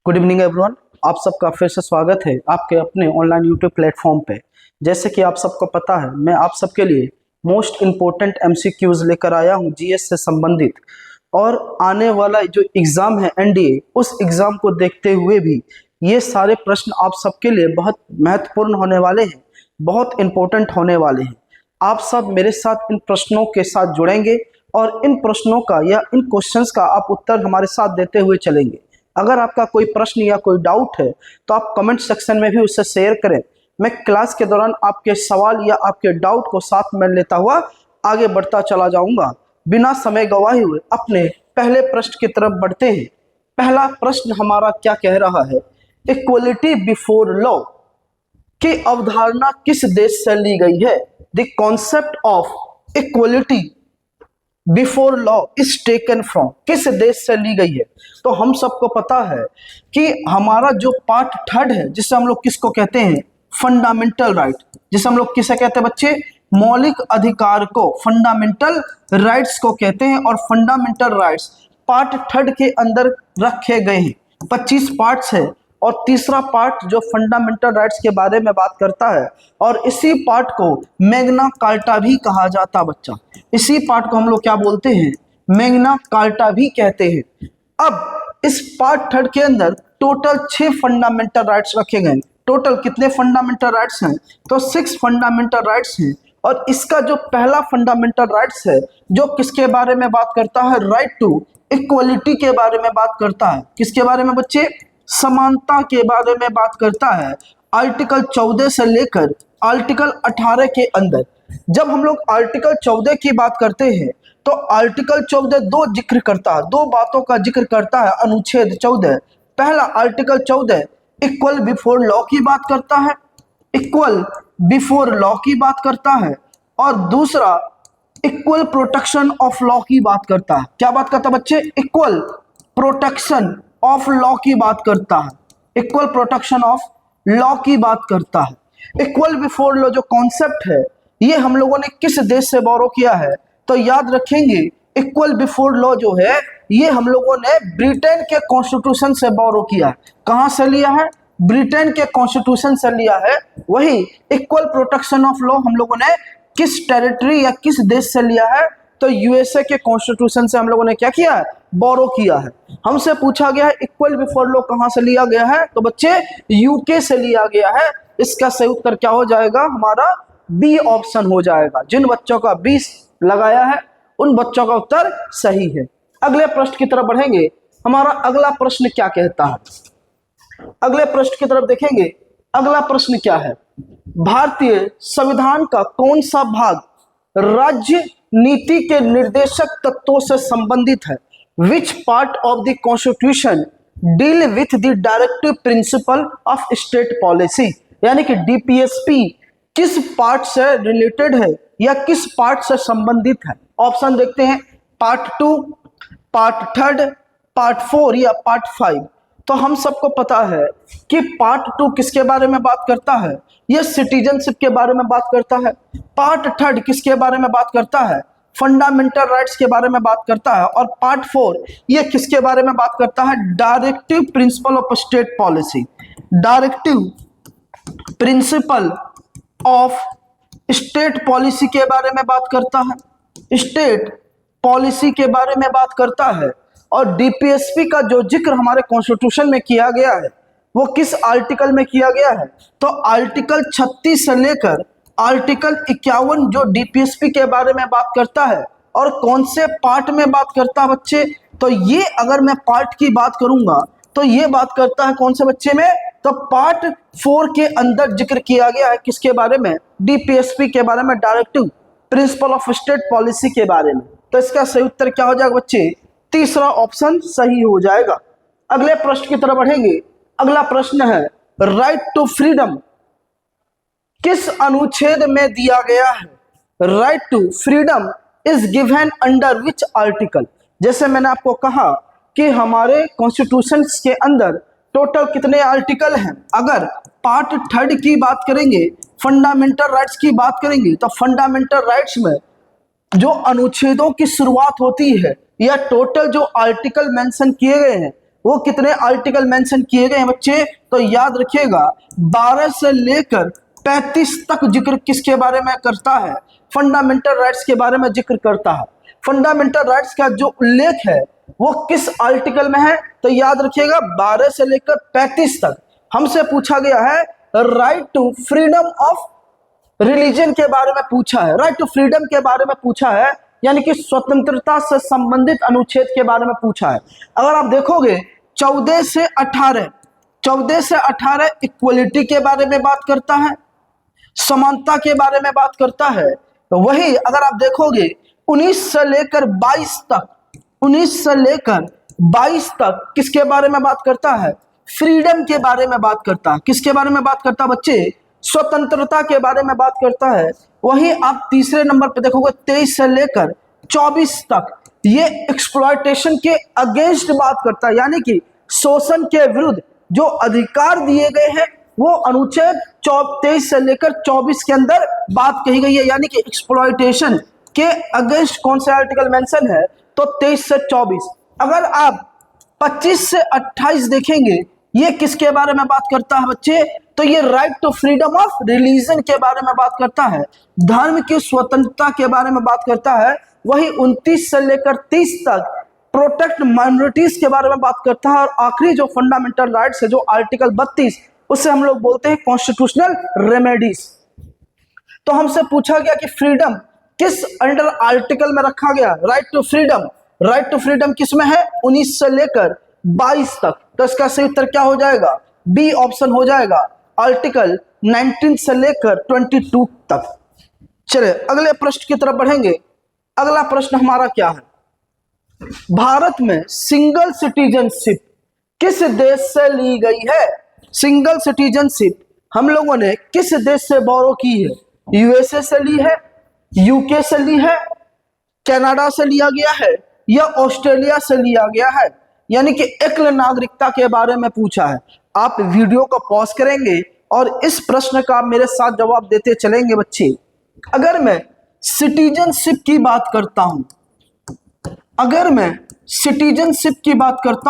Good evening everyone. आप सबका फिर से स्वागत है आपके अपने ऑनलाइन यूट्यूब प्लेटफॉर्म पे। जैसे कि आप सबको पता है, मैं आप सबके लिए मोस्ट इम्पोर्टेंट एमसीक्यूज लेकर आया हूँ जीएस से संबंधित। और आने वाला जो एग्ज़ाम है एनडीए, उस एग्ज़ाम को देखते हुए भी ये सारे प्रश्न आप सबके लिए बहुत महत्वपूर्ण होने वाले हैं, बहुत इम्पोर्टेंट होने वाले हैं। आप सब मेरे साथ इन प्रश्नों के साथ जुड़ेंगे और इन प्रश्नों का या इन क्वेश्चंस का आप उत्तर हमारे साथ देते हुए चलेंगे। अगर आपका कोई प्रश्न या कोई डाउट है तो आप कमेंट सेक्शन में भी उसे शेयर करें। मैं क्लास के दौरान आपके सवाल या आपके डाउट को साथ में लेता हुआ आगे बढ़ता चला जाऊंगा। बिना समय गवाए हुए अपने पहले प्रश्न की तरफ बढ़ते हैं। पहला प्रश्न हमारा क्या कह रहा है, इक्वलिटी बिफोर लॉ की अवधारणा किस देश से ली गई है? The concept of equality before law is taken from, किस देश से ली गई है? तो हम सबको पता है कि हमारा जो पार्ट थर्ड है, जिसे हम लोग किसको कहते हैं, फंडामेंटल राइट, जिसे हम लोग किसे कहते हैं बच्चे, मौलिक अधिकार को, फंडामेंटल राइट्स को कहते हैं। और फंडामेंटल राइट्स पार्ट थर्ड के अंदर रखे गए हैं। 25 पार्ट्स है और तीसरा पार्ट जो फंडामेंटल राइट्स के बारे में बात करता है, और इसी पार्ट को मैग्ना कार्टा भी कहा जाता बच्चा। इसी पार्ट को हम लोग क्या बोलते हैं, मैग्ना कार्टा भी कहते हैं। अब इस पार्ट थर्ड के अंदर टोटल 6 फंडामेंटल राइट्स रखे गए। टोटल कितने फंडामेंटल राइट्स हैं? तो 6 फंडामेंटल राइट्स हैं। और इसका जो पहला फंडामेंटल राइट्स है, जो किसके बारे में बात करता है, राइट टू इक्वलिटी के बारे में बात करता है। किसके बारे में बच्चे? समानता के बारे में बात करता है। आर्टिकल 14 से लेकर आर्टिकल 18 के अंदर। जब हम लोग आर्टिकल 14 की बात करते हैं तो आर्टिकल 14 दो जिक्र करता है, दो बातों का जिक्र करता है। अनुच्छेद 14, पहला आर्टिकल 14 इक्वल बिफोर लॉ की बात करता है, इक्वल बिफोर लॉ की बात करता है। और दूसरा इक्वल प्रोटेक्शन ऑफ लॉ की बात करता है। क्या बात करता है बच्चे? इक्वल प्रोटेक्शन ऑफ लॉ की बात करता है। इक्वल प्रोटेक्शन ऑफ लॉ की बात करता है। इक्वल बिफोर लॉ जो कॉन्सेप्ट है, ये हम लोगों ने किस देश से बोरो किया है? तो याद रखेंगे, इक्वल बिफोर लॉ जो है ये हम लोगों ने ब्रिटेन के कॉन्स्टिट्यूशन से बोरो किया है। कहां से लिया है? ब्रिटेन के कॉन्स्टिट्यूशन से लिया है। वही इक्वल प्रोटेक्शन ऑफ लॉ हम लोगों ने किस टेरिटरी या किस देश से लिया है? तो यूएसए के कॉन्स्टिट्यूशन से हम लोगों ने क्या किया है? बोरो किया है। हमसे पूछा गया है इक्वल बिफोर लॉ कहां से लिया गया है? तो बच्चे यूके से लिया गया है। इसका सही उत्तर क्या हो जाएगा? हमारा बी ऑप्शन हो जाएगा। जिन बच्चों का 20 लगाया है उन बच्चों का उत्तर सही है। अगले प्रश्न की तरफ बढ़ेंगे। हमारा अगला प्रश्न क्या कहता है? अगले प्रश्न की तरफ देखेंगे। अगला प्रश्न क्या है? भारतीय संविधान का कौन सा भाग राज्य नीति के निर्देशक तत्वों से संबंधित है? Which part of the constitution deal with the directive principle of state policy, यानी कि डीपीएसपी किस पार्ट से रिलेटेड है या किस पार्ट से संबंधित है? ऑप्शन देखते हैं, पार्ट 2, पार्ट 3, पार्ट 4 या पार्ट 5। तो हम सबको पता है कि पार्ट 2 किसके बारे में बात करता है? यह सिटीजनशिप के बारे में बात करता है। पार्ट 3 किसके बारे में बात करता है? फंडामेंटल राइट्स के बारे में बात करता है। और पार्ट 4 ये किसके बारे में बात करता है? Directive principle of state policy. Directive principle of state policy के बारे में बात करता है। स्टेट पॉलिसी के बारे में बात करता है। और डीपीएसपी का जो जिक्र हमारे कॉन्स्टिट्यूशन में किया गया है वो किस आर्टिकल में किया गया है? तो आर्टिकल 36 से लेकर आर्टिकल 51 जो डीपीएसपी के बारे में बात करता है। और कौन से पार्ट में बात करता है बच्चे? तो ये अगर मैं पार्ट की बात करूंगा तो ये बात करता है कौन से बच्चे में? तो पार्ट 4 के अंदर जिक्र किया गया है। किसके बारे में? डीपीएसपी के बारे में, directive principle of state policy के बारे में। तो इसका सही उत्तर क्या हो जाएगा बच्चे? तीसरा ऑप्शन सही हो जाएगा। अगले प्रश्न की तरफ बढ़ेंगे। अगला प्रश्न है, राइट टू फ्रीडम किस अनुच्छेद में दिया गया है? Right to freedom is given under which article? जैसे मैंने आपको कहा कि हमारे कॉन्स्टिट्यूशन के अंदर टोटल कितने आर्टिकल हैं? अगर पार्ट 3 की बात करेंगे, फंडामेंटल राइट्स की बात करेंगे, तो फंडामेंटल राइट्स में जो अनुच्छेदों की शुरुआत होती है या टोटल जो आर्टिकल मेंशन किए गए हैं वो कितने आर्टिकल मेंशन किए गए हैं बच्चे? तो याद रखिएगा 12 से लेकर 35 तक जिक्र किसके बारे में करता है? फंडामेंटल राइट्स के बारे में जिक्र करता है। फंडामेंटल राइट्स का जो उल्लेख है वो किस आर्टिकल में है? तो याद रखिएगा 12 से लेकर 35 तक। हमसे पूछा गया है right to freedom of religion के बारे में पूछा है, राइट टू फ्रीडम के बारे में पूछा है, यानी कि स्वतंत्रता से संबंधित अनुच्छेद के बारे में पूछा है। अगर आप देखोगे 14 से 18 इक्वलिटी के बारे में बात करता है, समानता के बारे में बात करता है। तो वही अगर आप देखोगे 19 से लेकर 22 तक किसके बारे में बात करता है? फ्रीडम के बारे में बात करता है। किसके बारे में बात करता है बच्चे? स्वतंत्रता के बारे में बात करता है। वही आप तीसरे नंबर पे देखोगे 23 से लेकर 24 तक ये एक्सप्लॉयटेशन के अगेंस्ट बात करता है, यानी कि शोषण के विरुद्ध जो अधिकार दिए गए हैं वो अनुच्छेद 23 से लेकर 24 के अंदर बात कही गई है, यानी कि एक्सप्लॉयटेशन के अगेंस्ट कौन से आर्टिकल मेंशन है? तो 23 से 24। अगर आप 25 से 28 देखेंगे ये किसके बारे में बात करता है बच्चे? तो ये right to freedom of religion के बारे में बात करता है, धर्म की स्वतंत्रता के बारे में बात करता है। वही 29 से लेकर 30 तक प्रोटेक्ट माइनॉरिटीज के बारे में बात करता है। और आखिरी जो फंडामेंटल राइट्स है जो आर्टिकल 32, उसे हम लोग बोलते हैं कॉन्स्टिट्यूशनल रेमेडीज। तो हमसे पूछा गया कि फ्रीडम किस अंडर आर्टिकल में रखा गया? राइट टू फ्रीडम किस में है? 19 से लेकर 22 तक। तो इसका सही उत्तर क्या हो जाएगा? बी ऑप्शन हो जाएगा, आर्टिकल 19 से लेकर 22 तक। चलिए अगले प्रश्न की तरफ बढ़ेंगे। अगला प्रश्न हमारा क्या है? भारत में सिंगल सिटीजनशिप किस देश से ली गई है? सिंगल सिटीजनशिप हम लोगों ने किस देश से बोरो की है? यूएसए से ली है, यूके से ली है, कनाडा से लिया गया है या ऑस्ट्रेलिया से लिया गया है? यानी कि एकल नागरिकता के बारे में पूछा है। आप वीडियो को पॉज करेंगे और इस प्रश्न का मेरे साथ जवाब देते चलेंगे बच्चे। अगर मैं सिटीजनशिप की बात करता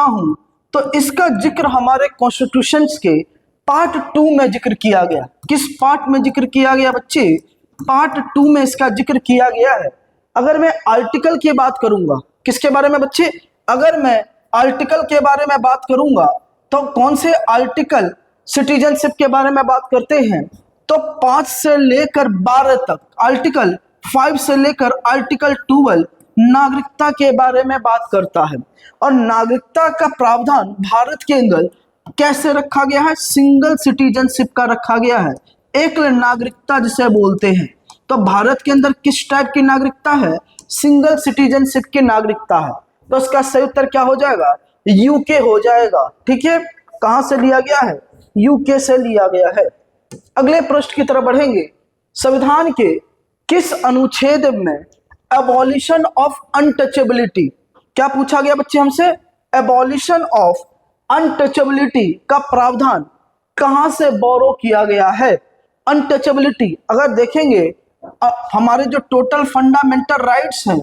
हूं, तो इसका जिक्र हमारे कॉन्स्टिट्यूशन के पार्ट 2 में जिक्र किया गया। किस पार्ट में जिक्र किया गया बच्चे? पार्ट 2 में इसका जिक्र किया गया है। अगर मैं आर्टिकल की बात करूंगा, किसके बारे में बच्चे? अगर मैं आर्टिकल के बारे में बात करूंगा तो कौन से आर्टिकल सिटीजनशिप के बारे में बात करते हैं? तो 5 से लेकर 12 तक, आर्टिकल 5 से लेकर आर्टिकल 12 नागरिकता के बारे में बात करता है। और नागरिकता का प्रावधान भारत के अंदर कैसे रखा गया है? सिंगल सिटीजनशिप का रखा गया है, एकल नागरिकता जिसे बोलते हैं। तो भारत के अंदर किस टाइप की नागरिकता है? सिंगल सिटीजनशिप की नागरिकता है। तो इसका सही उत्तर क्या हो जाएगा? यूके हो जाएगा। ठीक है, कहां से लिया गया है? यूके से लिया गया है। अगले प्रश्न की तरफ बढ़ेंगे। संविधान के किस अनुच्छेद में एबॉलिशन ऑफ अनटचेबिलिटी, क्या पूछा गया बच्चे हमसे? एबॉलिशन ऑफ अनटचेबिलिटी का प्रावधान कहां से बोरो किया गया है? अनटचेबिलिटी अगर देखेंगे हमारे जो टोटल फंडामेंटल राइट्स हैं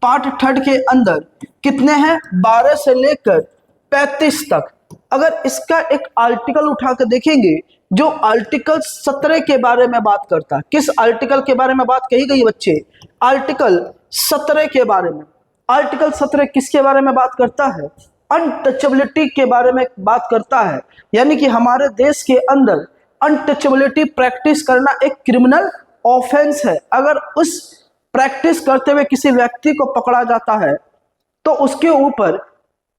पार्ट 3 के अंदर कितने हैं? 12 से लेकर 35 तक। अगर इसका एक आर्टिकल उठा कर देखेंगे जो आर्टिकल 17 के बारे में बात करता है। किस आर्टिकल के बारे में बात कही गई बच्चे? आर्टिकल 17 के बारे में। आर्टिकल 17 किसके बारे में बात करता है? अनटचेबिलिटी के बारे में बात करता है, यानी कि हमारे देश के अंदर अनटचेबिलिटी प्रैक्टिस करना एक क्रिमिनल ऑफेंस है। अगर उस प्रैक्टिस करते हुए किसी व्यक्ति को पकड़ा जाता है तो उसके ऊपर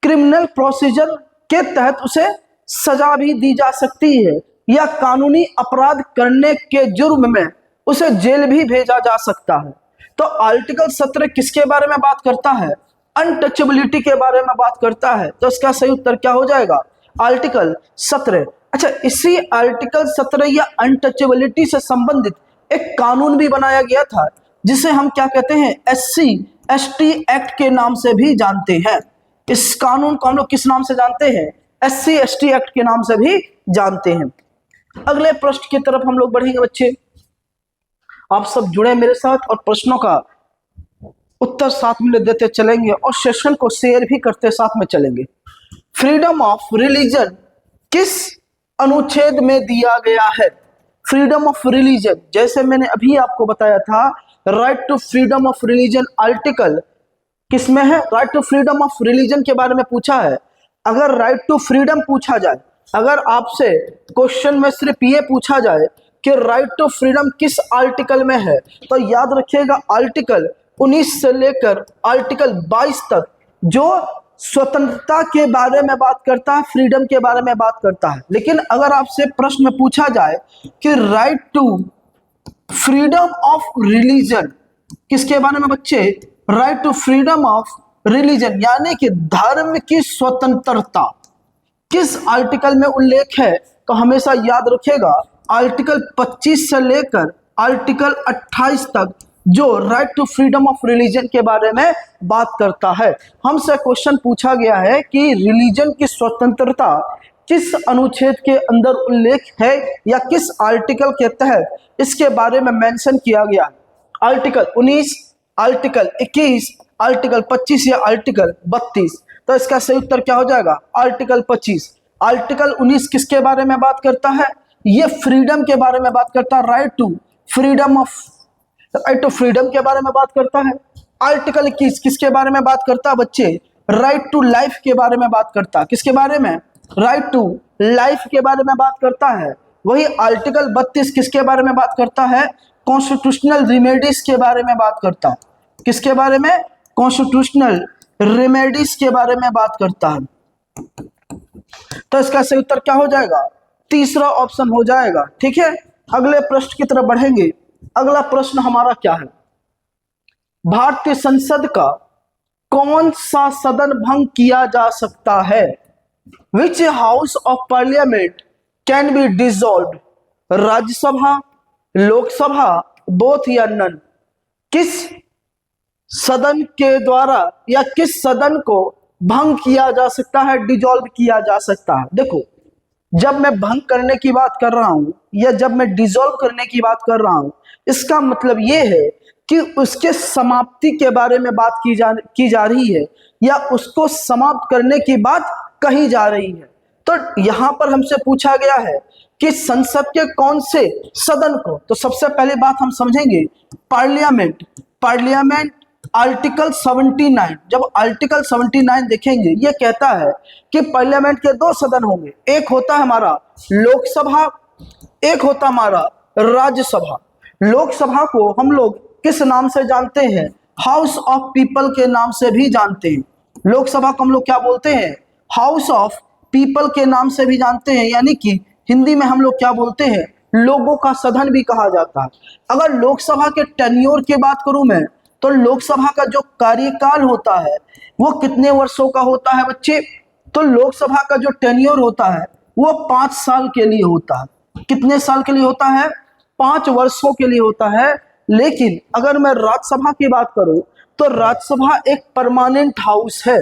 क्रिमिनल प्रोसीजर के तहत उसे सजा भी दी जा सकती है या कानूनी अपराध करने के जुर्म में उसे जेल भी भेजा जा सकता है। तो आर्टिकल 17 किसके बारे में बात करता है? अनटचेबिलिटी के बारे में बात करता है। तो इसका सही उत्तर क्या हो जाएगा? आर्टिकल 17। अच्छा, इसी आर्टिकल 17 या अनटचेबिलिटी से संबंधित एक कानून भी बनाया गया था जिसे हम क्या कहते हैं? SC/ST एक्ट के नाम से भी जानते हैं। इस कानून को हम लोग किस नाम से जानते हैं? SC/ST एक्ट के नाम से भी जानते हैं। अगले प्रश्न की तरफ हम लोग बढ़ेंगे बच्चे। आप सब जुड़े मेरे साथ और प्रश्नों का उत्तर साथ में देते चलेंगे और सेशन को शेयर भी करते साथ में चलेंगे। फ्रीडम ऑफ रिलीजन किस अनुच्छेद में दिया गया है? फ्रीडम ऑफ रिलीजन, जैसे मैंने अभी आपको बताया था, right to freedom of religion article किसमें है? Right to freedom of religion के बारे में पूछा है। अगर राइट टू फ्रीडम पूछा जाए, अगर आपसे क्वेश्चन में सिर्फ ये पूछा जाए कि राइट टू फ्रीडम किस आर्टिकल में है, तो याद रखिएगा आर्टिकल 19 से लेकर आर्टिकल 22 तक जो स्वतंत्रता के बारे में बात करता है, फ्रीडम के बारे में बात करता है। लेकिन अगर आपसे प्रश्न पूछा जाए कि right to freedom of religion किसके बारे में बच्चे? Right to freedom of religion यानी कि धर्म की स्वतंत्रता किस आर्टिकल में उल्लेख है? तो हमेशा याद रखिएगा आर्टिकल 25 से लेकर आर्टिकल 28 तक जो right to freedom of religion के बारे में बात करता है। हमसे क्वेश्चन पूछा गया है कि रिलीजन की स्वतंत्रता किस अनुच्छेद के अंदर उल्लेख है या किस आर्टिकल के तहत इसके बारे में मेंशन किया गया? आर्टिकल 19, आर्टिकल 21, आर्टिकल 25 या आर्टिकल 32? तो इसका सही उत्तर क्या हो जाएगा? आर्टिकल 25। आर्टिकल 19 किसके बारे में बात करता है? ये फ्रीडम के बारे में बात करता है, राइट टू फ्रीडम के बारे में बात करता है। आर्टिकल 21 किसके बारे में बात करता है बच्चे? राइट टू लाइफ के बारे में बात करता है। किसके बारे में? राइट टू लाइफ के बारे में बात करता है। वही आर्टिकल 32 किसके बारे में बात करता है? कॉन्स्टिट्यूशनल रिमेडीज के बारे में बात करता है। किसके बारे में? कॉन्स्टिट्यूशनल रेमेडीज के बारे में बात करता है। तो इसका सही उत्तर क्या हो जाएगा? तीसरा ऑप्शन हो जाएगा। ठीक है, अगले प्रश्न की तरफ बढ़ेंगे। अगला प्रश्न हमारा क्या है? भारतीय संसद का कौन सा सदन भंग किया जा सकता है? विच house of parliament can be dissolved? Rajya Sabha, Lok Sabha, both या नन? किस सदन के द्वारा या किस सदन को भंग किया जा सकता है, डिसॉल्व किया जा सकता है? देखो, जब मैं भंग करने की बात कर रहा हूं या जब मैं डिसॉल्व करने की बात कर रहा हूं, इसका मतलब यह है कि उसके समाप्ति के बारे में बात की जा रही है या उसको समाप्त करने की बात कही जा रही है। तो यहां पर हमसे पूछा गया है कि संसद के कौन से सदन को, तो सबसे पहले बात हम समझेंगे पार्लियामेंट आर्टिकल 79। जब आर्टिकल 79 देखेंगे, ये कहता है कि पार्लियामेंट के दो सदन होंगे, एक होता है हमारा लोकसभा, एक होता हमारा राज्यसभा। लोकसभा को हम लोग किस नाम से जानते हैं? हाउस ऑफ पीपल के नाम से भी जानते हैं। लोकसभा को हम लोग क्या बोलते हैं? हाउस ऑफ पीपल के नाम से भी जानते हैं, यानी कि हिंदी में हम लोग क्या बोलते हैं? लोगों का सदन भी कहा जाता है। अगर लोकसभा के टेन्योर की बात करूं मैं, तो लोकसभा का जो कार्यकाल होता है वो कितने वर्षों का होता है बच्चे? तो लोकसभा का जो टेन्योर होता है वो 5 साल के लिए होता है। कितने साल के लिए होता है? 5 वर्षों के लिए होता है। लेकिन अगर मैं राज्यसभा की बात करूं, तो राज्यसभा एक परमानेंट हाउस है।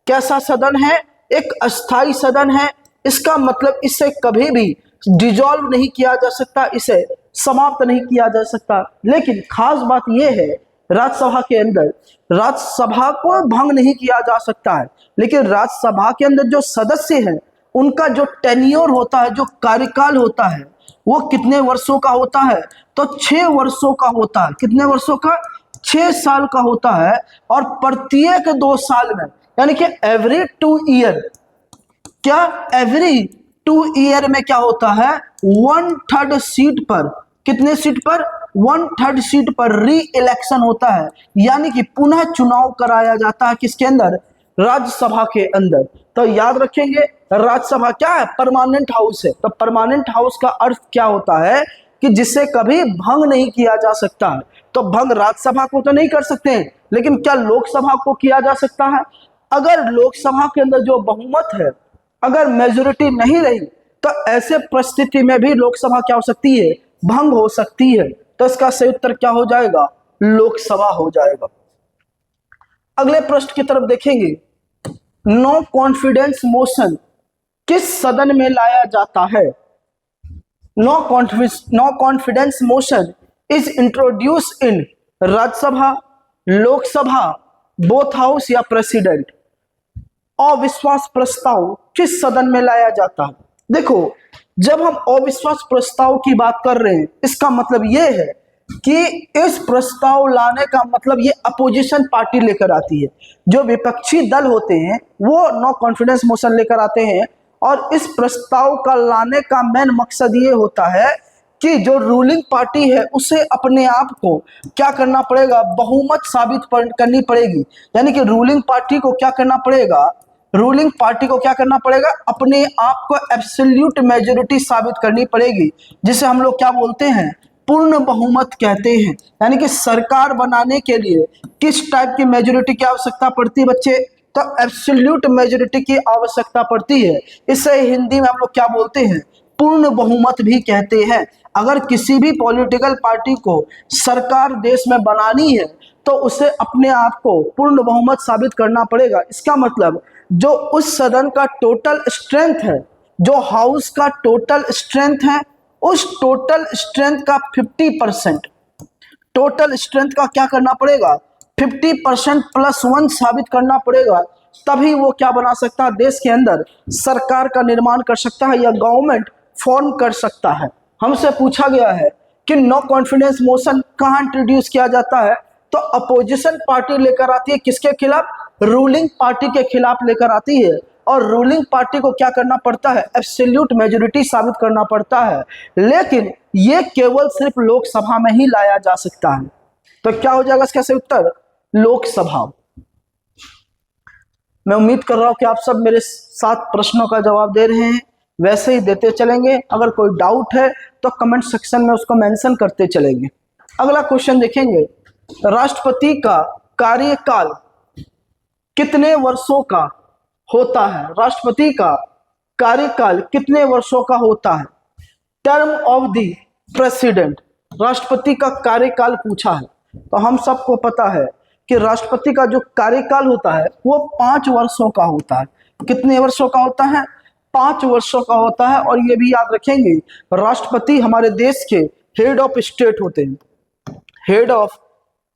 कैसा सदन है? एक अस्थाई सदन है। इसका मतलब इसे कभी भी डिसॉल्व नहीं किया जा सकता, इसे समाप्त नहीं किया जा सकता। लेकिन खास बात यह है, राज्यसभा के अंदर राज्यसभा को भंग नहीं किया जा सकता है, लेकिन राज्यसभा के अंदर जो सदस्य हैं उनका जो टेन्योर होता है, जो कार्यकाल होता है, वो कितने वर्षों का होता है? तो 6 वर्षों का होता है। कितने वर्षों का? 6 साल का होता है। और प्रत्येक 2 साल में, यानी कि एवरी 2 ईयर, क्या एवरी 2 ईयर में क्या होता है? 1/3 सीट पर, कितने सीट पर? 1/3 सीट पर री इलेक्शन होता है, यानी कि पुनः चुनाव कराया जाता है। किसके अंदर? राज्यसभा के अंदर। तो याद रखेंगे, राज्यसभा क्या है? परमानेंट हाउस है। तो परमानेंट हाउस का अर्थ क्या होता है? कि जिसे कभी भंग नहीं किया जा सकता है। तो भंग राज्यसभा को तो नहीं कर सकते हैं, लेकिन क्या लोकसभा को किया जा सकता है? अगर लोकसभा के अंदर जो बहुमत है, अगर मेजोरिटी नहीं रही, तो ऐसे परिस्थिति में भी लोकसभा क्या हो सकती है? भंग हो सकती है। तो इसका सही उत्तर क्या हो जाएगा? लोकसभा हो जाएगा। अगले प्रश्न की तरफ देखेंगे। नो कॉन्फिडेंस मोशन किस सदन में लाया जाता है? No confidence motion is introduce in Rajya Sabha, Lok Sabha, both house या प्रेसिडेंट? अविश्वास प्रस्ताव किस सदन में लाया जाता है? देखो, जब हम अविश्वास प्रस्ताव की बात कर रहे हैं, इसका मतलब यह है कि इस प्रस्ताव लाने का मतलब ये अपोजिशन पार्टी लेकर आती है। जो विपक्षी दल होते हैं वो नो कॉन्फिडेंस मोशन लेकर आते हैं, और इस प्रस्ताव का लाने का मेन मकसद ये होता है कि जो रूलिंग पार्टी है उसे अपने आप को क्या करना पड़ेगा, बहुमत साबित करनी पड़ेगी। यानी कि रूलिंग पार्टी को क्या करना पड़ेगा, रूलिंग पार्टी को क्या करना पड़ेगा, अपने आप को एब्सोल्यूट मेजोरिटी साबित करनी पड़ेगी, जिसे हम लोग क्या बोलते हैं, पूर्ण बहुमत कहते हैं। यानी कि सरकार बनाने के लिए किस टाइप की मेजोरिटी की आवश्यकता पड़ती है बच्चे? तो एब्सोल्यूट मेजोरिटी की आवश्यकता पड़ती है। इसे हिंदी में हम लोग क्या बोलते हैं, पूर्ण बहुमत भी कहते हैं। अगर किसी भी पॉलिटिकल पार्टी को सरकार देश में बनानी है तो उसे अपने आप को पूर्ण बहुमत साबित करना पड़ेगा। इसका मतलब जो उस सदन का टोटल स्ट्रेंथ है, जो हाउस का टोटल स्ट्रेंथ है, उस टोटल स्ट्रेंथ का 50%, टोटल स्ट्रेंथ का क्या करना पड़ेगा, 50% +1 साबित करना पड़ेगा। तभी वो क्या बना सकता है, देश के अंदर सरकार का निर्माण कर सकता है या गवर्नमेंट फॉर्म कर सकता है। हमसे पूछा गया है कि नो कॉन्फिडेंस मोशन कहाँ इंट्रोड्यूस किया जाता है, तो अपोजिशन पार्टी लेकर आती है, किसके खिलाफ, रूलिंग पार्टी के खिलाफ लेकर आती है। और रूलिंग पार्टी को क्या करना पड़ता है, एब्सोल्यूट मेजॉरिटी साबित करना पड़ता है। लेकिन ये केवल सिर्फ लोकसभा में ही लाया जा सकता है। तो क्या हो जाएगा इसका सही उत्तर, लोकसभा। मैं उम्मीद कर रहा हूं कि आप सब मेरे 7 प्रश्नों का जवाब दे रहे हैं, वैसे ही देते चलेंगे। अगर कोई डाउट है तो कमेंट सेक्शन में उसको मेंशन करते चलेंगे। अगला क्वेश्चन देखेंगे, राष्ट्रपति का कार्यकाल कितने वर्षों का होता है? राष्ट्रपति का कार्यकाल कितने वर्षों का होता है? टर्म ऑफ द प्रेसिडेंट, राष्ट्रपति का कार्यकाल पूछा है। तो हम सबको पता है कि राष्ट्रपति का जो कार्यकाल होता है वो 5 वर्षों का होता है। कितने वर्षों का होता है? 5 वर्षों का होता है। और ये भी याद रखेंगे, राष्ट्रपति हमारे देश के हेड ऑफ स्टेट होते हैं, हेड ऑफ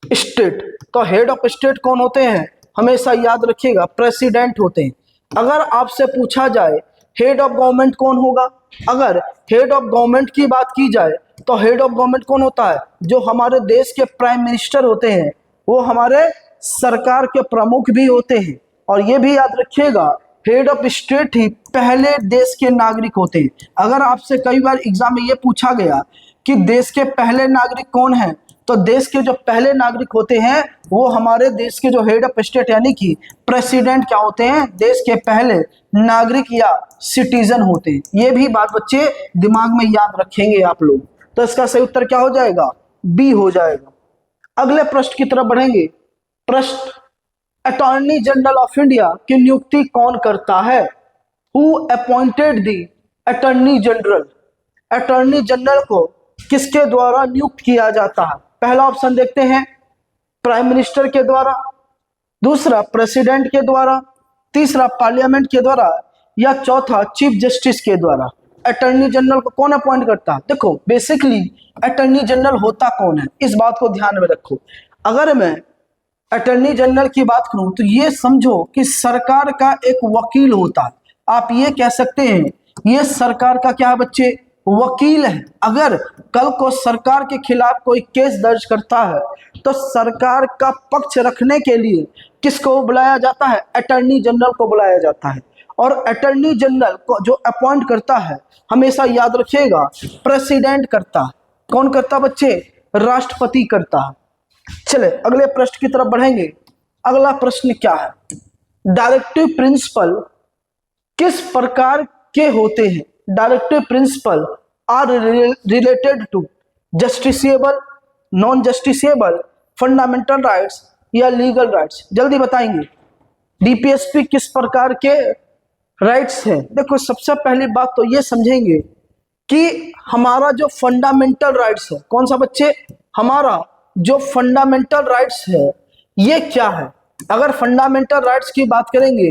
स्टेट। तो हेड ऑफ स्टेट कौन होते हैं? हमेशा याद रखिएगा, प्रेसिडेंट होते हैं। अगर आपसे पूछा जाए हेड ऑफ गवर्नमेंट कौन होगा, अगर हेड ऑफ गवर्नमेंट की बात की जाए तो हेड ऑफ गवर्नमेंट कौन होता है? जो हमारे देश के प्राइम मिनिस्टर होते हैं, वो हमारे सरकार के प्रमुख भी होते हैं। और ये भी याद रखिएगा, हेड ऑफ स्टेट ही पहले देश के नागरिक होते हैं। अगर आपसे कई बार एग्जाम में ये पूछा गया कि देश के पहले नागरिक कौन हैं, तो देश के जो पहले नागरिक होते हैं वो हमारे देश के जो हेड ऑफ स्टेट यानी कि प्रेसिडेंट क्या होते हैं, देश के पहले नागरिक या सिटीजन होते हैं। ये भी बात बच्चे दिमाग में याद रखेंगे आप लोग। तो इसका सही उत्तर क्या हो जाएगा, बी हो जाएगा। अगले प्रश्न की तरफ बढ़ेंगे। प्रश्न, अटॉर्नी जनरल ऑफ इंडिया की नियुक्ति कौन करता है? Who appointed the attorney general? Attorney general को किसके द्वारा नियुक्त किया जाता है? पहला ऑप्शन देखते हैं, प्राइम मिनिस्टर के द्वारा, दूसरा प्रेसिडेंट के द्वारा, तीसरा पार्लियामेंट के द्वारा, या चौथा चीफ जस्टिस के द्वारा। अटॉर्नी जनरल को कौन अपॉइंट करता है? देखो, बेसिकली अटॉर्नी जनरल होता कौन है, इस बात को ध्यान में रखो। अगर मैं अटॉर्नी जनरल की बात करूं तो ये समझो कि सरकार का एक वकील होता है। आप ये कह सकते हैं ये सरकार का क्या है बच्चे, वकील है। अगर कल को सरकार के खिलाफ कोई केस दर्ज करता है तो सरकार का पक्ष रखने के लिए किसको बुलाया जाता है? अटॉर्नी जनरल को बुलाया जाता है। और अटॉर्नी जनरल को जो अपॉइंट करता है, हमेशा याद रखिएगा, प्रेसिडेंट करता है। कौन करता बच्चे? राष्ट्रपति करता है। चले अगले प्रश्न की तरफ बढ़ेंगे। अगला प्रश्न क्या है, डायरेक्टिव प्रिंसिपल किस प्रकार के होते हैं? Directive principle are related to justiciable, non justiciable, fundamental rights या लीगल राइट्स। जल्दी बताएंगे, डीपीएसपी किस प्रकार के राइट्स हैं? देखो, सबसे पहली बात तो ये समझेंगे कि हमारा जो फंडामेंटल राइट्स है, कौन सा बच्चे, हमारा जो फंडामेंटल राइट्स है ये क्या है? अगर फंडामेंटल राइट्स की बात करेंगे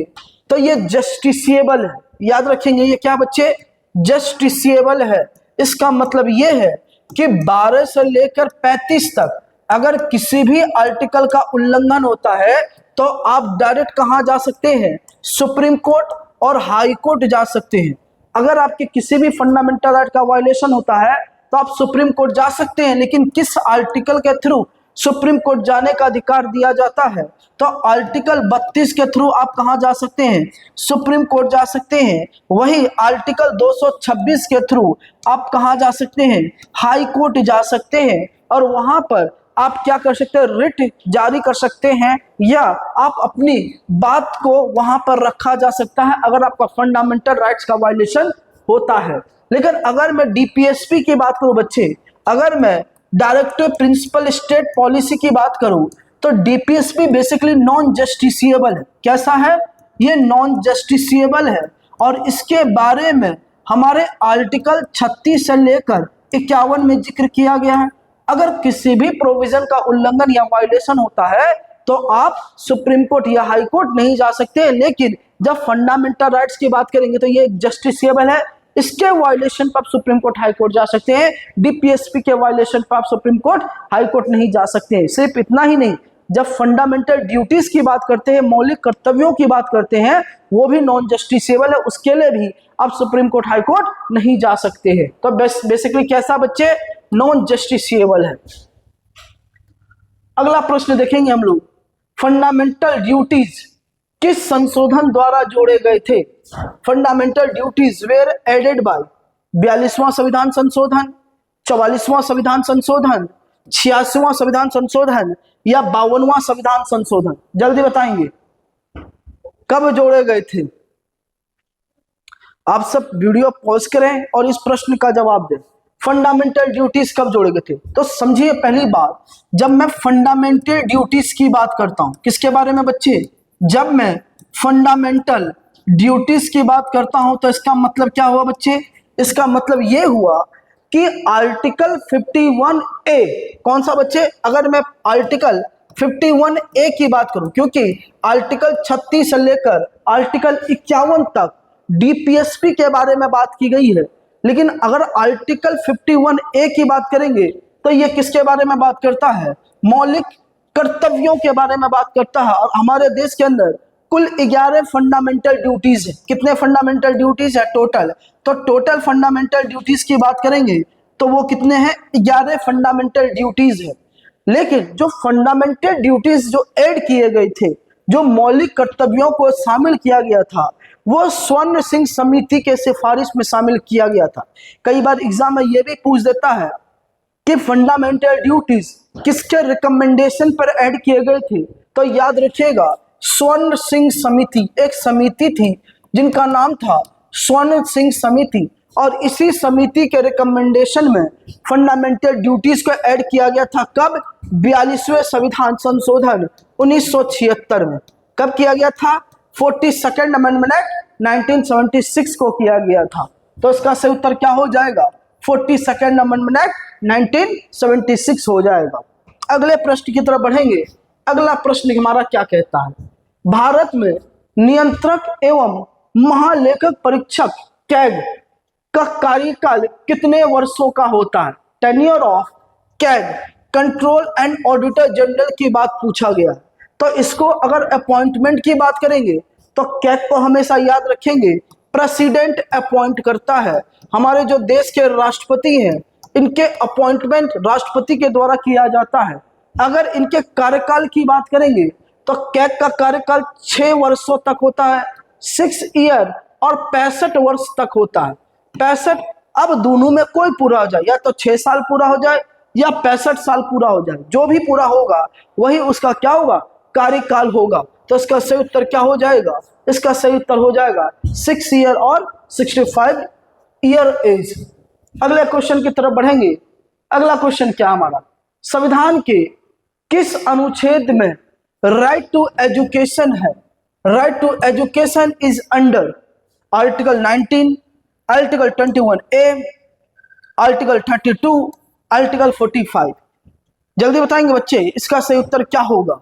तो ये जस्टिसेबल है। याद रखेंगे, ये क्या बच्चे, जस्टिसेबल है। इसका मतलब ये है कि 12 से लेकर 35 तक अगर किसी भी आर्टिकल का उल्लंघन होता है तो आप डायरेक्ट कहां जा सकते हैं? सुप्रीम कोर्ट और हाई कोर्ट जा सकते हैं। अगर आपके किसी भी फंडामेंटल राइट का वायलेशन होता है तो आप सुप्रीम कोर्ट जा सकते हैं, लेकिन किस आर्टिकल के थ्रू सुप्रीम कोर्ट जाने का अधिकार दिया जाता है? तो आर्टिकल 32 के थ्रू आप कहां जा सकते हैं? सुप्रीम कोर्ट जा सकते हैं। वही आर्टिकल 226 के थ्रू आप कहां जा सकते हैं? हाई कोर्ट जा सकते हैं, और वहां पर आप क्या कर सकते हैं? रिट जारी कर सकते हैं, या आप अपनी बात को वहां पर रखा जा सकता है अगर आपका फंडामेंटल राइट्स का वायलेशन होता है। लेकिन अगर मैं डीपीएसपी की बात करूं बच्चे, अगर मैं डायरेक्टिव प्रिंसिपल स्टेट पॉलिसी की बात करूं, तो डीपीएसपी बेसिकली नॉन जस्टिसिएबल है। कैसा है? ये नॉन जस्टिसिएबल है, और इसके बारे में हमारे आर्टिकल 36 से लेकर 51 में जिक्र किया गया है। अगर किसी भी प्रोविजन का उल्लंघन या वायलेशन होता है तो आप सुप्रीम कोर्ट या हाई कोर्ट नहीं जा सकते, लेकिन जब फंडामेंटल राइट्स की बात करेंगे तो ये जस्टिसिएबल है। इसके वायलेशन पर आप सुप्रीम कोर्ट हाई कोर्ट जा सकते हैं, डीपीएसपी के वायलेशन पर आप सुप्रीम कोर्ट हाई कोर्ट नहीं जा सकते हैं। सिर्फ इतना ही नहीं, जब फंडामेंटल ड्यूटीज की बात करते हैं, मौलिक कर्तव्यों की बात करते हैं, वो भी नॉन जस्टिसेबल है, उसके लिए भी आप सुप्रीम कोर्ट हाई कोर्ट नहीं जा सकते हैं। तो बेसिकली कैसा बच्चे? नॉन जस्टिसेबल है। अगला प्रश्न देखेंगे हम लोग, फंडामेंटल ड्यूटीज किस संशोधन द्वारा जोड़े गए थे? Fundamental duties were added by 42वां संविधान संशोधन, 44वां संविधान संशोधन, 86वां संविधान संशोधन, या 52वां संविधान संशोधन? जल्दी बताएंगे कब जोड़े गए थे? आप सब वीडियो पॉज करें और इस प्रश्न का जवाब दें। फंडामेंटल ड्यूटीज कब जोड़े गए थे? तो समझिए, पहली बात, जब मैं फंडामेंटल ड्यूटीज की बात करता हूं, किसके बारे में बच्चे? जब मैं फंडामेंटल ड्यूटीज की बात करता हूं तो इसका मतलब क्या हुआ बच्चे? इसका मतलब यह हुआ कि आर्टिकल 51A, कौन सा बच्चे? अगर मैं आर्टिकल 51A की बात करूं, क्योंकि आर्टिकल 36 से लेकर आर्टिकल 51 तक डीपीएसपी के बारे में बात की गई है, लेकिन अगर आर्टिकल 51A की बात करेंगे तो ये किसके बारे में बात करता है? मौलिक कर्तव्यों के बारे में बात करता है। और हमारे देश के अंदर कुल 11 फंडामेंटल ड्यूटीज है। कितने फंडामेंटल ड्यूटीज है टोटल? तो टोटल फंडामेंटल ड्यूटीज की बात करेंगे तो वो कितने हैं? 11 फंडामेंटल ड्यूटीज है। लेकिन जो फंडामेंटल ड्यूटीज जो ऐड किए गए थे, जो मौलिक कर्तव्यों को शामिल किया गया था, वो स्वर्ण सिंह समिति के सिफारिश में शामिल किया गया था। कई बार एग्जाम में ये भी पूछ देता है कि फंडामेंटल ड्यूटीज किसके रिकमेंडेशन पर ऐड किए गए थे? तो याद रखिएगा, स्वर्ण सिंह समिति एक समिति थी जिनका नाम था स्वर्ण सिंह समिति, और इसी समिति के रिकमेंडेशन में फंडामेंटल ड्यूटीज को ऐड किया गया था। कब? 42वें संविधान संशोधन 1976 में। कब किया गया था? 42nd अमेंडमेंट एक्ट 1976 को किया गया था। तो इसका सही उत्तर क्या हो जाएगा? 42nd अमेंडमेंट एक्ट 1976 हो जाएगा। अगले प्रश्न की तरफ बढ़ेंगे। अगला प्रश्न हमारा क्या कहता है? भारत में नियंत्रक एवं महालेखक परीक्षक कैग का कार्यकाल कितने वर्षों का होता है? Tenure of CAG, control and auditor general की बात पूछा गया। तो इसको अगर अपॉइंटमेंट की बात करेंगे तो कैग को हमेशा याद रखेंगे, प्रेसिडेंट अपॉइंट करता है। हमारे जो देश के राष्ट्रपति हैं, इनके अपॉइंटमेंट राष्ट्रपति के द्वारा किया जाता है। अगर इनके कार्यकाल की बात करेंगे तो कैग का कार्यकाल 6 वर्षों तक होता है, 6 ईयर, और 65 वर्ष तक होता है। 65, अब दोनों में कोई पूरा हो जाए, या तो 6 साल पूरा हो जाए या 65 साल पूरा हो जाए, जो भी पूरा होगा वही उसका क्या होगा? कार्यकाल होगा। तो इसका सही उत्तर क्या हो जाएगा? इसका सही उत्तर हो जाएगा 6 ईयर और 65 ईयर एज। अगले क्वेश्चन की तरफ बढ़ेंगे। अगला क्वेश्चन क्या हमारा? संविधान के किस अनुच्छेद में राइट टू एजुकेशन है? Right to education is under article 19, article 21A, article 32, article 45। जल्दी बताएंगे बच्चे, इसका सही उत्तर क्या होगा?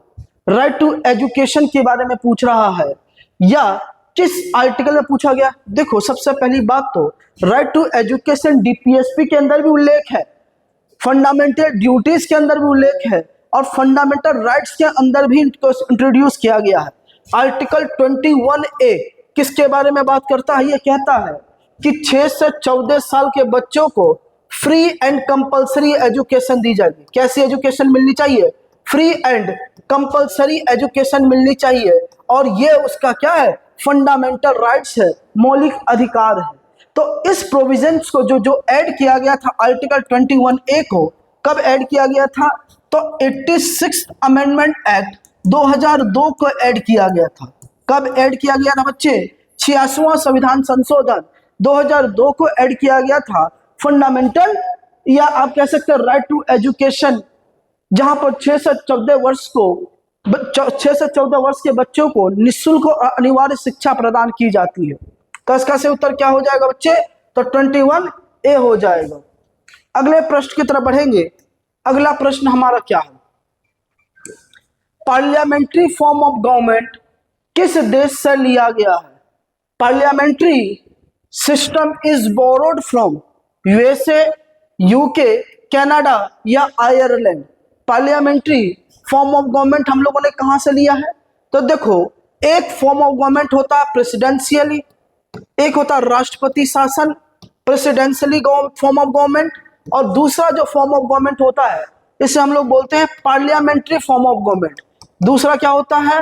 राइट टू एजुकेशन के बारे में पूछ रहा है या किस आर्टिकल में पूछा गया? देखो, सबसे पहली बात तो राइट टू एजुकेशन डीपीएसपी के अंदर भी उल्लेख है, फंडामेंटल ड्यूटीज के अंदर भी उल्लेख है, और फंडामेंटल राइट्स के अंदर भी इंट्रोड्यूस किया गया है। आर्टिकल 21A किसके बारे में बात करता है? ये कहता है कि 6 से 14 साल के बच्चों को फ्री एंड कंपलसरी एजुकेशन दी जाएगी। कैसी एजुकेशन मिलनी चाहिए? फ्री एंड कंपलसरी एजुकेशन मिलनी चाहिए, और ये उसका क्या है? फंडामेंटल राइट्स है, मौलिक अधिकार है। तो इस प्रोविजंस को जो ऐड किया गया था आर्टिकल 21A को, कब ऐड किया गया था? तो 86th अमेंडमेंट एक्ट 2002 को ऐड किया गया था। कब ऐड किया गया था बच्चे? 86वां संविधान संशोधन 2002 को ऐड किया गया था। फंडामेंटल, या आप कह सकते हैं राइट टू एजुकेशन, जहां पर 6 से 14 वर्ष के बच्चों को निःशुल्क और अनिवार्य शिक्षा प्रदान की जाती है। तो इसका सही उत्तर क्या हो जाएगा बच्चे? तो 21A हो जाएगा। अगले प्रश्न की तरफ बढ़ेंगे। अगला प्रश्न हमारा क्या है? पार्लियामेंट्री फॉर्म ऑफ गवर्नमेंट किस देश से लिया गया है? Parliamentary system is borrowed from USA, UK, Canada या Ireland. Parliamentary form of government हम लोगों ने कहां से लिया है? तो देखो, एक फॉर्म ऑफ गवर्नमेंट होता है प्रेसिडेंशियली, एक होता है राष्ट्रपति शासन, प्रेसिडेंशियली फॉर्म ऑफ गवर्नमेंट, और दूसरा जो फॉर्म ऑफ गवर्नमेंट होता है इसे हम लोग बोलते हैं पार्लियामेंट्री फॉर्म ऑफ गवर्नमेंट। दूसरा क्या होता है?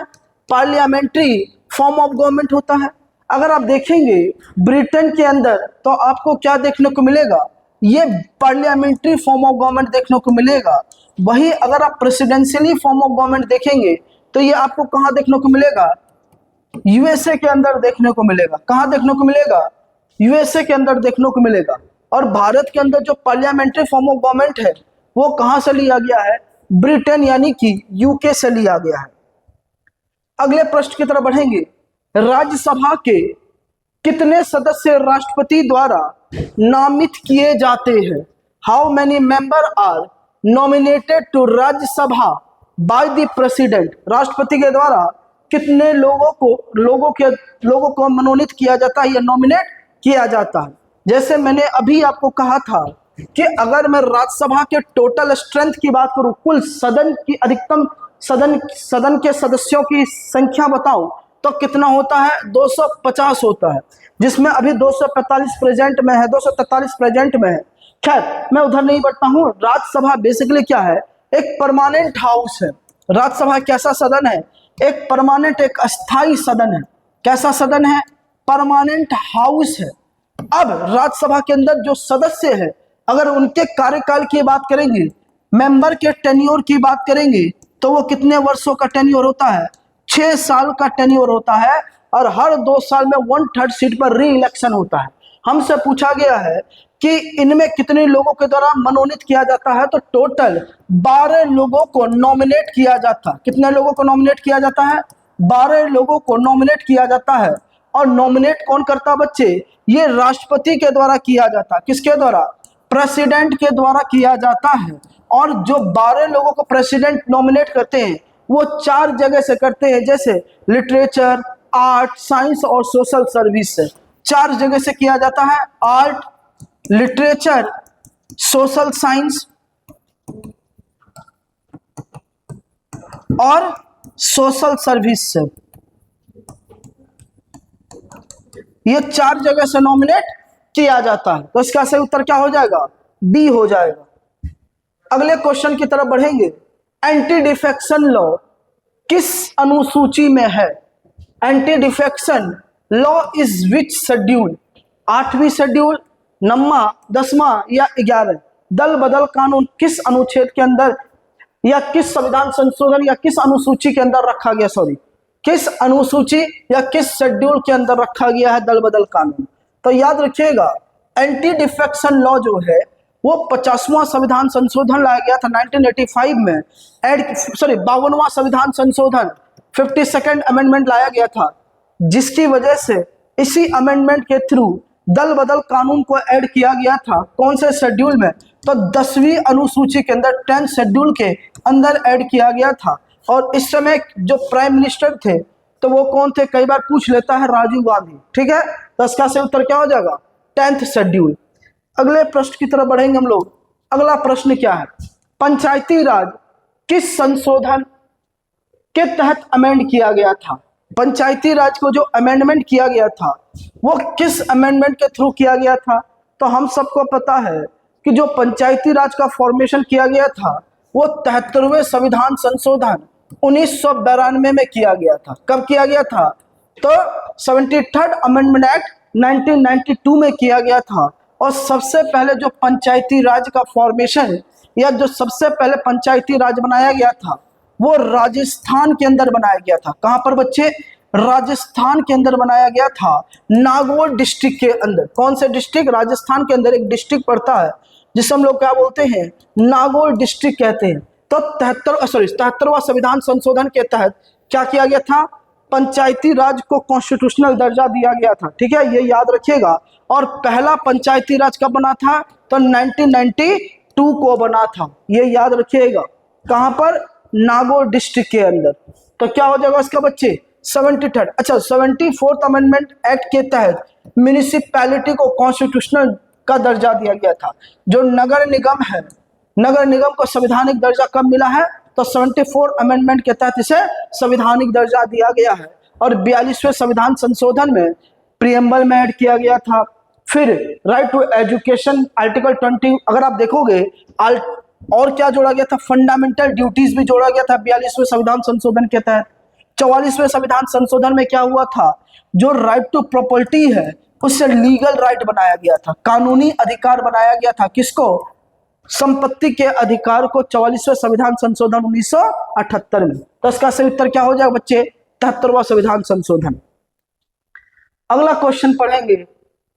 पार्लियामेंट्री फॉर्म ऑफ गवर्नमेंट होता है। अगर आप देखेंगे ब्रिटेन के अंदर, तो आपको क्या देखने को मिलेगा? ये पार्लियामेंट्री फॉर्म ऑफ गवर्नमेंट देखने को मिलेगा। वही अगर आप प्रेसिडेंशियली फॉर्म ऑफ गवर्नमेंट देखेंगे तो ये आपको कहां देखने को मिलेगा? यूएसए के अंदर देखने को मिलेगा। कहां देखने को मिलेगा? यूएसए के अंदर देखने को मिलेगा। और भारत के अंदर जो पार्लियामेंट्री फॉर्म ऑफ गवर्नमेंट है वो कहां से लिया गया है? ब्रिटेन यानी कि यूके से लिया गया है। अगले प्रश्न की तरफ बढ़ेंगे। राज्यसभा के कितने सदस्य राष्ट्रपति द्वारा नामित किए जाते हैं? How many member are nominated to Rajya Sabha by the president? राष्ट्रपति के द्वारा कितने लोगों को मनोनीत किया जाता है या नॉमिनेट किया जाता है? जैसे मैंने अभी आपको कहा था कि अगर मैं राज्यसभा के टोटल स्ट्रेंथ की बात करूं, कुल सदन की अधिकतम सदन के सदस्यों की संख्या बताऊं तो कितना होता है? 250 होता है, जिसमें अभी 245 प्रेजेंट में है, 243 प्रेजेंट में है। खैर, मैं उधर नहीं बढ़ता हूं। राज्यसभा बेसिकली क्या है? एक परमानेंट हाउस है। राज्यसभा कैसा सदन है? एक परमानेंट, एक अस्थाई सदन है। कैसा सदन है? परमानेंट हाउस है। अब राज्यसभा के अंदर जो सदस्य है, अगर उनके कार्यकाल की बात करेंगे, मेंबर के टेन्योर की बात करेंगे, तो वो कितने वर्षों का टेन्योर होता है? 6 साल का टेन्योर होता है, और हर 2 साल में 1/3 सीट पर री इलेक्शन होता है। हमसे पूछा गया है कि इनमें कितने लोगों के द्वारा मनोनीत किया जाता है? तो टोटल 12 लोगों को नॉमिनेट किया जाता है। कितने लोगों को नॉमिनेट किया जाता है? 12 लोगों को नॉमिनेट किया जाता है। और नॉमिनेट कौन करता बच्चे? ये राष्ट्रपति के द्वारा किया जाता है। किसके द्वारा? प्रेसिडेंट के द्वारा किया जाता है। और जो 12 लोगों को प्रेसिडेंट नॉमिनेट करते हैं वो 4 जगह से करते हैं, जैसे लिटरेचर, आर्ट, साइंस और सोशल सर्विस से। 4 जगह से किया जाता है, आर्ट, लिटरेचर, सोशल साइंस और सोशल सर्विस से। ये 4 जगह से नॉमिनेट किया जाता है। तो इसका सही उत्तर क्या हो जाएगा? बी हो जाएगा। अगले क्वेश्चन की तरफ बढ़ेंगे। एंटी डिफेक्शन लॉ किस अनुसूची में है? Anti defection law is which schedule? 8वीं शेड्यूल, 9वां, 10वां या 11? दल बदल कानून किस अनुच्छेद के अंदर या किस संविधान संशोधन या किस अनुसूची के अंदर रखा गया? किस अनुसूची या किस शेड्यूल के अंदर रखा गया है दल बदल कानून? तो याद रखिएगा, एंटी डिफेक्शन लॉ जो है वो 50वां संविधान संशोधन लाया गया था 1985 में। 52वां संविधान संशोधन 52nd अमेंडमेंट लाया गया था, जिसकी वजह से इसी अमेंडमेंट के थ्रू दल बदल कानून को ऐड किया गया था। कौन से शेड्यूल में? तो 10वीं अनुसूची के अंदर, 10th शेड्यूल के अंदर ऐड किया गया था। और इस समय जो प्राइम मिनिस्टर थे तो वो कौन थे? कई बार पूछ लेता है, राजीव गांधी। ठीक है, तो इसका सही उत्तर क्या हो जाएगा? 10th schedule. अगले प्रश्न की तरफ बढ़ेंगे हम लोग। अगला प्रश्न क्या है? पंचायती राज किस संशोधन के तहत अमेंड किया गया था? पंचायती राज को जो अमेंडमेंट किया गया था वो किस अमेंडमेंट के थ्रू किया गया था? तो हम सबको पता है कि जो पंचायती राज का फॉर्मेशन किया गया था वो 73वें संविधान संशोधन 1992 में किया गया था। कब किया गया था? तो 73rd अमेंडमेंट एक्ट 1992 में किया गया था। और सबसे पहले जो पंचायती राज का फॉर्मेशन या जो सबसे पहले पंचायती राज बनाया गया था वो राजस्थान के अंदर बनाया गया था। कहां पर बच्चे? राजस्थान के अंदर बनाया गया था, नागौर डिस्ट्रिक्ट के अंदर। कौन से डिस्ट्रिक्ट? राजस्थान के अंदर एक डिस्ट्रिक्ट पड़ता है जिसे हम लोग क्या बोलते हैं? नागौर डिस्ट्रिक्ट कहते हैं। तो 73वां संविधान संशोधन के तहत क्या किया गया था? पंचायती राज को कॉन्स्टिट्यूशनल दर्जा दिया गया था। ठीक है, ये याद रखिएगा। और पहला पंचायती राज कब बना था? तो 1992 को बना था, ये याद रखिएगा। कहां पर? नागौर डिस्ट्रिक्ट के अंदर। तो क्या हो जाएगा इसका बच्चे? 73rd। अच्छा, 74th अमेंडमेंट एक्ट के तहत म्यूनिसिपैलिटी को कॉन्स्टिट्यूशनल का दर्जा दिया गया था। जो नगर निगम है, नगर निगम को संवैधानिक दर्जा कब मिला है? तो 74 अमेंडमेंट के तहत इसे संवैधानिक दर्जा दिया गया है। और 42वें संविधान संशोधन में प्रीएम्बल में ऐड किया गया था। फिर राइट टू एजुकेशन आर्टिकल 20, अगर आप देखोगे और क्या जोड़ा गया था? फंडामेंटल ड्यूटीज भी जोड़ा गया था 42वें संविधान संशोधन के तहत। 44वें संविधान संशोधन में क्या हुआ था? जो राइट टू प्रॉपर्टी है उससे लीगल राइट बनाया गया था, कानूनी अधिकार बनाया गया था। किसको? संपत्ति के अधिकार को 44वें संविधान संशोधन 1978 में। तो इसका सही उत्तर क्या हो जाएगा बच्चे? 73वां संविधान संशोधन। अगला क्वेश्चन पढ़ेंगे,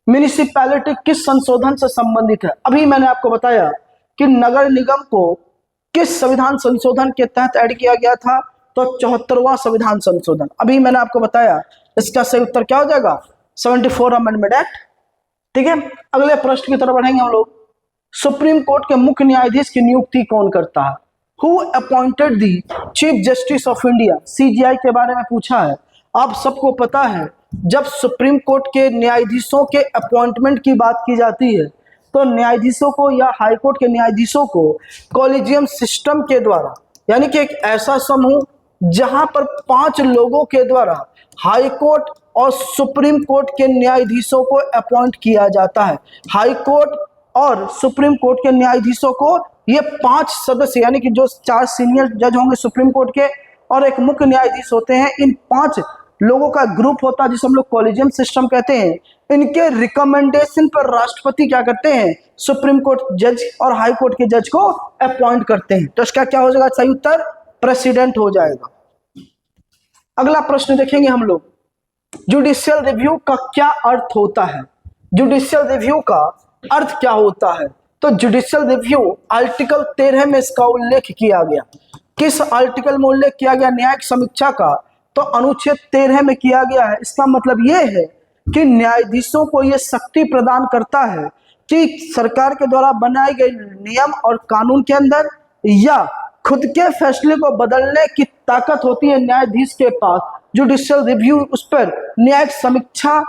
म्युनिसिपैलिटी किस संशोधन से संबंधित है? अभी मैंने आपको बताया कि नगर निगम को किस संविधान संशोधन के तहत ऐड किया गया था? तो 74वां संविधान संशोधन। अभी मैंने आपको बताया, इसका सही उत्तर क्या हो जाएगा? 74 अमेंडमेंट एक्ट। ठीक है, अगले प्रश्न की तरफ बढ़ेंगे हम लोग। सुप्रीम कोर्ट के मुख्य न्यायाधीश की नियुक्ति कौन करता है? Who appointed the chief justice of India? CGI के बारे में पूछा है। आप सबको पता है जब सुप्रीम कोर्ट के न्यायाधीशों के अपॉइंटमेंट की बात की जाती है तो न्यायाधीशों को या हाई कोर्ट के न्यायाधीशों को कॉलेजियम सिस्टम के द्वारा, यानी कि एक ऐसा समूह जहां पर 5 लोगों के द्वारा हाई कोर्ट और सुप्रीम कोर्ट के न्यायाधीशों को अपॉइंट किया जाता है। हाई कोर्ट और सुप्रीम कोर्ट के न्यायाधीशों को ये 5 सदस्य, यानी कि जो 4 सीनियर जज होंगे सुप्रीम कोर्ट के और एक मुख्य न्यायाधीश होते हैं, इन 5 लोगों का ग्रुप होता है जिसे हम लोग कॉलेजियम सिस्टम कहते हैं। इनके रिकमेंडेशन पर राष्ट्रपति क्या करते हैं? सुप्रीम कोर्ट जज और हाई कोर्ट के जज को अपॉइंट करते हैं। तो इसका क्या हो जाएगा सही उत्तर? प्रेसिडेंट हो जाएगा। अगला प्रश्न देखेंगे हम लोग, जुडिशियल रिव्यू का क्या अर्थ होता है? जुडिशियल रिव्यू का अर्थ क्या होता है? तो जुडिशियल रिव्यू आर्टिकल 13 में इसका उल्लेख किया गया। किस आर्टिकल में उल्लेख किया गया न्यायिक समीक्षा का? तो अनुच्छेद 13 में किया गया है। इसका मतलब यह है कि न्यायाधीशों को यह शक्ति प्रदान करता है कि सरकार के द्वारा बनाए गए नियम और कानून के अंदर या खुद के फैसले को बदलने की ताकत होती है न्यायाधीश के पास। जुडिशियल रिव्यू, उस पर न्यायिक समीक्षा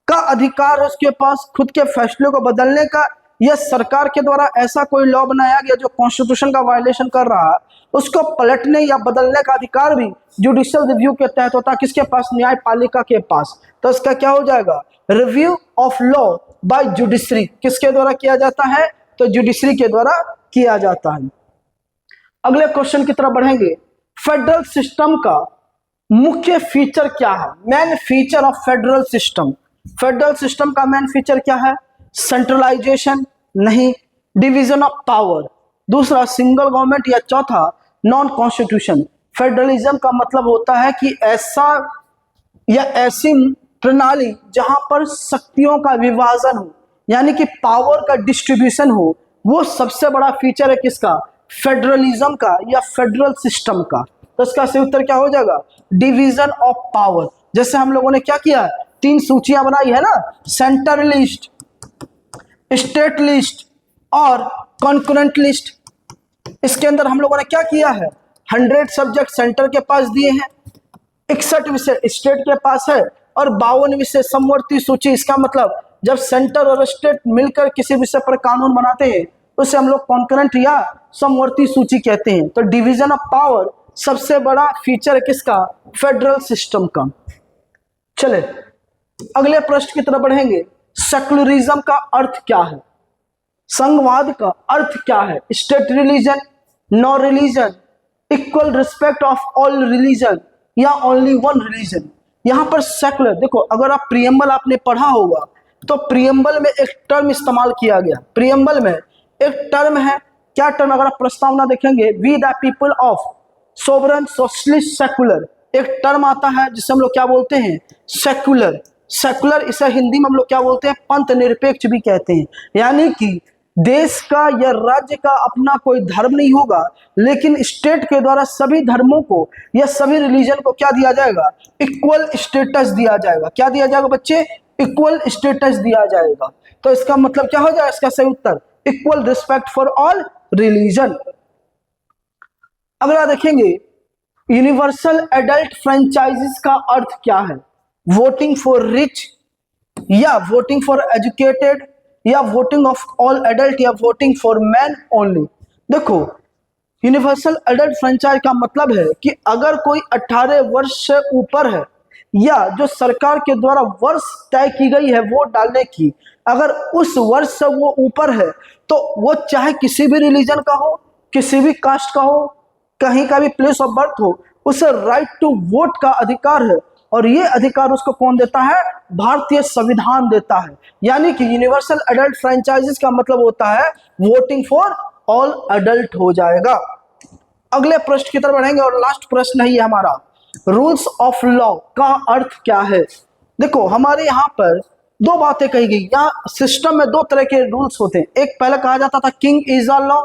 का अधिकार है उसके पास, खुद के फैसले को बदलने का। यह सरकार के द्वारा ऐसा कोई लॉ बनाया गया जो कॉन्स्टिट्यूशन का वायलेशन कर रहा है, उसको पलटने या बदलने का अधिकार भी जुडिशियल रिव्यू के तहत होता है। किसके पास? न्यायपालिका के पास। तो इसका क्या हो जाएगा? Review of law by judiciary किसके द्वारा किया जाता है? तो जुडिशरी के द्वारा किया जाता है। अगले क्वेश्चन की तरफ बढ़ेंगे, फेडरल सिस्टम का मुख्य फीचर क्या है? Main feature of federal system. Federal system का मेन फीचर क्या है? सेंट्रलाइजेशन नहीं, डिवीजन ऑफ पावर, दूसरा सिंगल गवर्नमेंट, या चौथा नॉन कॉन्स्टिट्यूशन। फेडरलिज्म का मतलब होता है कि ऐसा या ऐसी प्रणाली जहां पर शक्तियों का विभाजन हो, यानी कि पावर का डिस्ट्रीब्यूशन हो। वो सबसे बड़ा फीचर है किसका? फेडरलिज्म का या फेडरल सिस्टम का। तो इसका सही उत्तर क्या हो जाएगा? Division of power. जैसे हम लोगों ने क्या किया, 3 सूचियां बनाई है ना, सेंटर लिस्ट, स्टेट लिस्ट और कॉन्करेंट लिस्ट। इसके अंदर हम लोगों ने क्या किया है, 100 सब्जेक्ट सेंटर के पास दिए हैं, 61 विषय स्टेट के पास है और 52 विषय समवर्ती सूची। इसका मतलब जब सेंटर और स्टेट मिलकर किसी विषय पर कानून बनाते हैं उसे हम लोग कॉन्करेंट या समवर्ती सूची कहते हैं। तो डिवीजन ऑफ पावर सबसे बड़ा फीचर है किसका? फेडरल सिस्टम का। चले अगले प्रश्न की तरफ बढ़ेंगे। सेक्युलरिज्म का अर्थ क्या है? संघवाद का अर्थ क्या है? State religion, no religion, equal respect of all religion या ओनली वन रिलीजन। यहां पर सेक्युलर, देखो अगर आप प्रियम्बल आपने पढ़ा होगा तो प्रियम्बल में एक टर्म इस्तेमाल किया गया। प्रियम्बल में एक टर्म है, क्या टर्म? अगर आप प्रस्तावना देखेंगे, we the people of sovereign socialist secular, एक टर्म आता है जिसे हम लोग क्या बोलते हैं? सेक्युलर। सेक्युलर इसे हिंदी में हम लोग क्या बोलते हैं? पंथ निरपेक्ष भी कहते हैं। यानी कि देश का या राज्य का अपना कोई धर्म नहीं होगा, लेकिन स्टेट के द्वारा सभी धर्मों को या सभी रिलीजन को क्या दिया जाएगा? इक्वल स्टेटस दिया जाएगा। क्या दिया जाएगा बच्चे? इक्वल स्टेटस दिया जाएगा। तो इसका मतलब क्या हो जाएगा? इसका सही उत्तर equal respect for all religion. अगला देखेंगे, यूनिवर्सल एडल्ट फ्रेंचाइजेस का अर्थ क्या है? वोटिंग फॉर रिच या वोटिंग फॉर एजुकेटेड या वोटिंग ऑफ ऑल एडल्ट या वोटिंग फॉर मैन ओनली। देखो यूनिवर्सल एडल्ट फ्रेंचाइज का मतलब है कि अगर कोई 18 वर्ष से ऊपर है या जो सरकार के द्वारा वर्ष तय की गई है वोट डालने की, अगर उस वर्ष से वो ऊपर है तो वो चाहे किसी भी रिलीजन का हो, किसी भी कास्ट का हो, कहीं का भी प्लेस ऑफ बर्थ हो, उसे राइट टू वोट का अधिकार है। और ये अधिकार उसको कौन देता है? भारतीय संविधान देता है। यानी कि यूनिवर्सल एडल्ट फ्रेंचाइजेस का मतलब होता है वोटिंग फॉर ऑल एडल्ट हो जाएगा। अगले प्रश्न की तरफ बढ़ेंगे और लास्ट प्रश्न है ये हमारा, रूल्स ऑफ लॉ का अर्थ क्या है? देखो हमारे यहाँ पर दो बातें कही गई। यहाँ सिस्टम में दो तरह के रूल्स होते हैं। एक पहले कहा जाता था king is a law,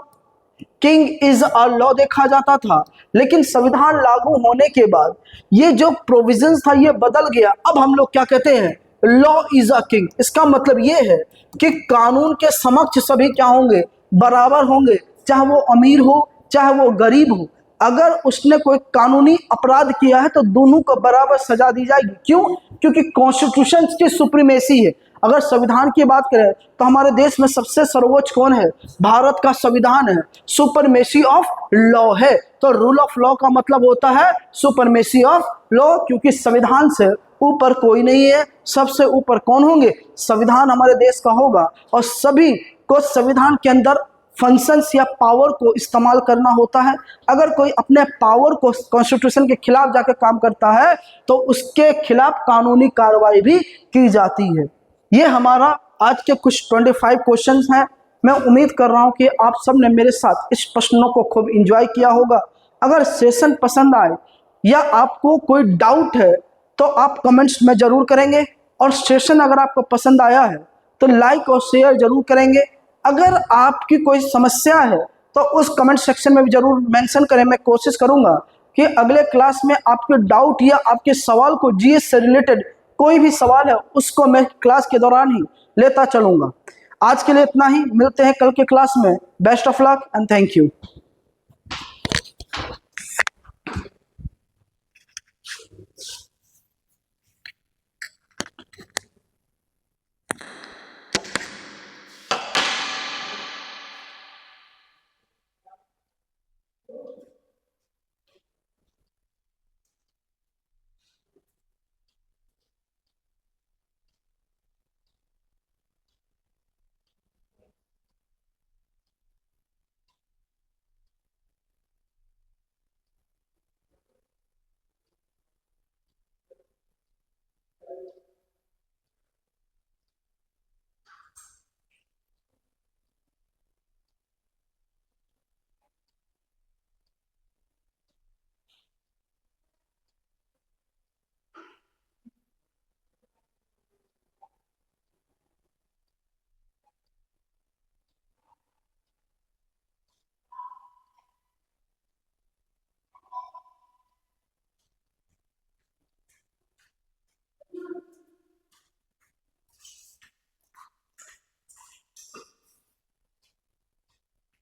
king is a law देखा जाता था, लेकिन संविधान लागू होने के बाद ये जो प्रोविजंस था ये बदल गया। अब हम लोग क्या कहते हैं? Law is a king. इसका मतलब ये है कि कानून के समक्ष सभी क्या होंगे? बराबर होंगे, चाहे वो अमीर हो चाहे वो गरीब हो। अगर उसने कोई कानूनी अपराध किया है तो दोनों को बराबर सजा दी जाएगी। क्यों? क्योंकि कॉन्स्टिट्यूशन की सुप्रीमेसी है। अगर संविधान की बात करें तो हमारे देश में सबसे सर्वोच्च कौन है? भारत का संविधान है। सुपरमेसी ऑफ लॉ है। तो रूल ऑफ लॉ का मतलब होता है सुपरमेसी ऑफ लॉ, क्योंकि संविधान से ऊपर कोई नहीं है। सबसे ऊपर कौन होंगे? संविधान हमारे देश का होगा और सभी को संविधान के अंदर फंक्शंस या पावर को इस्तेमाल करना होता है। अगर कोई अपने पावर को कॉन्स्टिट्यूशन के खिलाफ जाकर काम करता है तो उसके खिलाफ कानूनी कार्रवाई भी की जाती है। ये हमारा आज के कुछ 25 क्वेश्चंस हैं। मैं उम्मीद कर रहा हूं कि आप सब ने मेरे साथ इस प्रश्नों को खूब एंजॉय किया होगा। अगर सेशन पसंद आए या आपको कोई डाउट है तो आप कमेंट्स में जरूर करेंगे, और सेशन अगर आपको पसंद आया है तो लाइक और शेयर जरूर करेंगे। अगर आपकी कोई समस्या है तो उस कमेंट सेक्शन में भी जरूर मेंशन करें। मैं कोशिश करूंगा कि अगले क्लास में आपके डाउट या आपके सवाल को, जीएस से रिलेटेड कोई भी सवाल है उसको मैं क्लास के दौरान ही लेता चलूंगा। आज के लिए इतना ही, मिलते हैं कल के क्लास में। Best of luck and thank you.